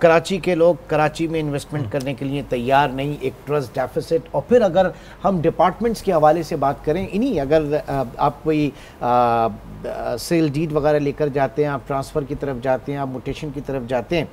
कराची के लोग कराची में इन्वेस्टमेंट करने के लिए तैयार नहीं, एक ट्रस्ट डेफिसिट। और फिर अगर हम डिपार्टमेंट्स के हवाले से बात करें, इन्हीं अगर आप कोई सेल डीड वगैरह लेकर जाते हैं, आप ट्रांसफ़र की तरफ जाते हैं, आप म्यूटेशन की तरफ जाते हैं,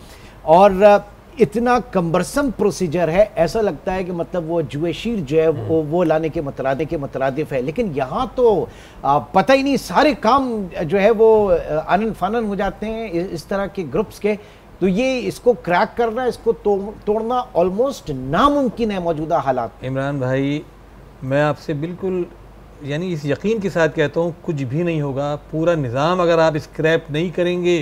और इतना कम्बरसम प्रोसीजर है, ऐसा लगता है कि मतलब वो जुएशीर जो है वो लाने के मुतरादिफ है। लेकिन यहाँ तो पता ही नहीं, सारे काम जो है वो आनन फानन हो जाते हैं इस तरह के ग्रुप्स के। तो ये इसको क्रैक करना, इसको तोड़ना ऑलमोस्ट नामुमकिन है मौजूदा हालात। इमरान भाई, मैं आपसे बिल्कुल यानी इस यकीन के साथ कहता हूँ, कुछ भी नहीं होगा। पूरा निज़ाम अगर आप स्क्रैप नहीं करेंगे,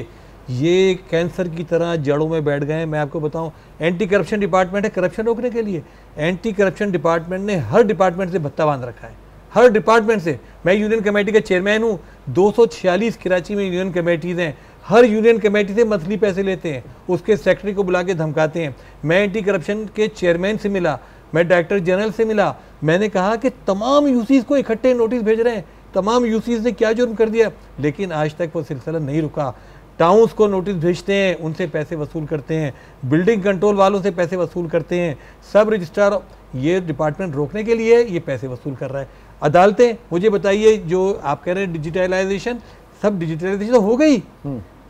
ये कैंसर की तरह जड़ों में बैठ गए हैं। मैं आपको बताऊं, एंटी करप्शन डिपार्टमेंट है करप्शन रोकने के लिए। एंटी करप्शन डिपार्टमेंट ने हर डिपार्टमेंट से भत्ता बांध रखा है, हर डिपार्टमेंट से। मैं यूनियन कमेटी का चेयरमैन हूँ, 246 कराची में यूनियन कमेटीज़ हैं। हर यूनियन कमेटी से मंथली पैसे लेते हैं, उसके सेक्रेटरी को बुला के धमकाते हैं। मैं एंटी करप्शन के चेयरमैन से मिला, मैं डायरेक्टर जनरल से मिला, मैंने कहा कि तमाम यूसीज को इकट्ठे नोटिस भेज रहे हैं, तमाम यूसीज ने क्या जुर्म कर दिया, लेकिन आज तक वो सिलसिला नहीं रुका। टाउन्स को नोटिस भेजते हैं, उनसे पैसे वसूल करते हैं, बिल्डिंग कंट्रोल वालों से पैसे वसूल करते हैं, सब रजिस्ट्रार, ये डिपार्टमेंट रोकने के लिए ये पैसे वसूल कर रहा है। अदालतें, मुझे बताइए, जो आप कह रहे हैं डिजिटलाइजेशन, सब डिजिटलाइजेशन हो गई,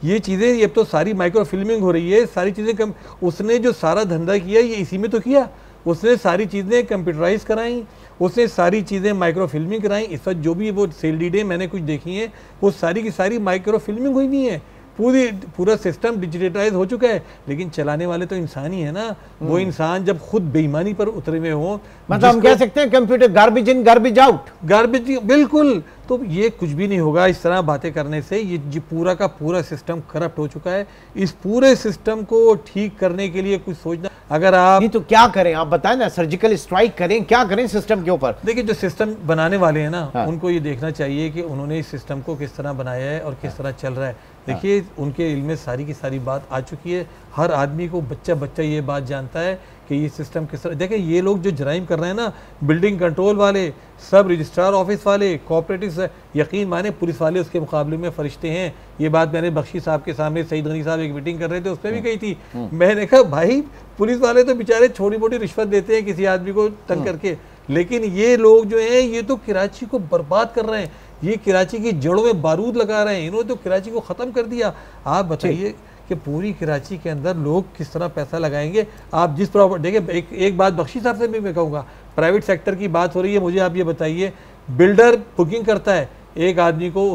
ये चीज़ें, ये तो सारी माइक्रो फिल्मिंग हो रही है, सारी चीज़ें कम। उसने जो सारा धंधा किया ये इसी में तो किया, उसने सारी चीज़ें कंप्यूटराइज कराई, उसने सारी चीज़ें माइक्रो फिल्मिंग कराई। इस वक्त जो भी वो सेल डीडें मैंने कुछ देखी हैं, वो सारी की सारी माइक्रो फिल्मिंग हुई हुई है। पूरा सिस्टम डिजिटलाइज हो चुका है, लेकिन चलाने वाले तो इंसान ही है ना। वो इंसान जब खुद बेईमानी पर उतरे हुए हो, मतलब हम कह सकते हैं computer garbage in garbage out, garbage, बिल्कुल। तो ये कुछ भी नहीं होगा इस तरह बातें करने से। ये पूरा का पूरा सिस्टम करप्ट हो चुका है। इस पूरे सिस्टम को ठीक करने के लिए कुछ सोचना, अगर आप नहीं तो क्या करें, आप बताएं ना, सर्जिकल स्ट्राइक करें, क्या करें सिस्टम के ऊपर? देखिए, जो सिस्टम बनाने वाले हैं ना, उनको ये देखना चाहिए कि उन्होंने इस सिस्टम को किस तरह बनाया है और किस तरह चल रहा है। देखिए, उनके इल्म में सारी की सारी बात आ चुकी है। हर आदमी को, बच्चा ये बात जानता है कि ये सिस्टम किस तरह। देखिए, ये लोग जो जराइम कर रहे हैं ना, बिल्डिंग कंट्रोल वाले, सब रजिस्ट्रार ऑफिस वाले, कोऑपरेटिव, यकीन माने पुलिस वाले उसके मुकाबले में फरिश्ते हैं। ये बात मैंने बख्शी साहब के सामने, सईद गनी साहब एक मीटिंग कर रहे थे, उसमें भी कही थी। मैंने कहा भाई, पुलिस वाले तो बेचारे छोटी मोटी रिश्वत देते हैं किसी आदमी को तंग करके, लेकिन ये लोग जो हैं, ये तो कराची को बर्बाद कर रहे हैं, ये कराची की जड़ों में बारूद लगा रहे हैं, इन्होंने तो कराची को ख़त्म कर दिया। आप बताइए कि पूरी कराची के अंदर लोग किस तरह पैसा लगाएंगे। आप जिस प्रॉपर्टी, देखिए, एक बात बख्शी साहब से भी मैं कहूँगा, प्राइवेट सेक्टर की बात हो रही है, मुझे आप ये बताइए, बिल्डर बुकिंग करता है एक आदमी को,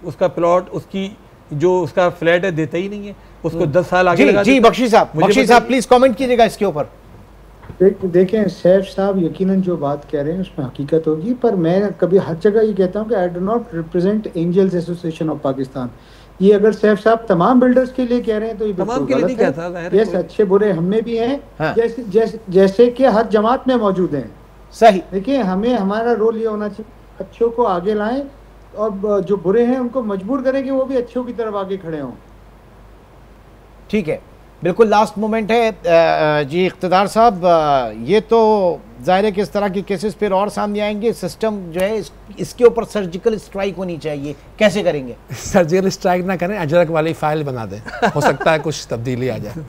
उसका प्लॉट, उसकी जो उसका फ्लैट है, देता ही नहीं है, उसको 10 साल आगे लगा। जी बख्शी साहब प्लीज कमेंट कीजिएगा इसके ऊपर। देखें सैफ साहब, यकीनन जो बात कह रहे हैं उसमें हकीकत होगी, पर मैं कभी हर जगह ये कहता हूँ कि I do not represent angels association of Pakistan. ये अगर सैफ साहब तमाम बिल्डर्स के लिए कह रहे हैं तो ये तमाम के लिए नहीं कहता है। यस, अच्छे बुरे हम में भी हैं, जैसे कि हर जमात में मौजूद हैं। सही। देखिए, हमें हमारा रोल ये होना चाहिए, अच्छों को आगे लाएं और जो बुरे हैं उनको मजबूर करें कि वो भी अच्छों की तरफ आगे खड़े हों। ठीक है, बिल्कुल लास्ट मोमेंट है। जी इक़्तिदार साहब, ये तो ज़ाहिर है कि इस तरह के केसेस फिर और सामने आएंगे। सिस्टम जो है इसके ऊपर सर्जिकल स्ट्राइक होनी चाहिए, कैसे करेंगे? सर्जिकल स्ट्राइक ना करें, अजरक वाली फाइल बना दें, हो सकता है कुछ तब्दीली आ जाए।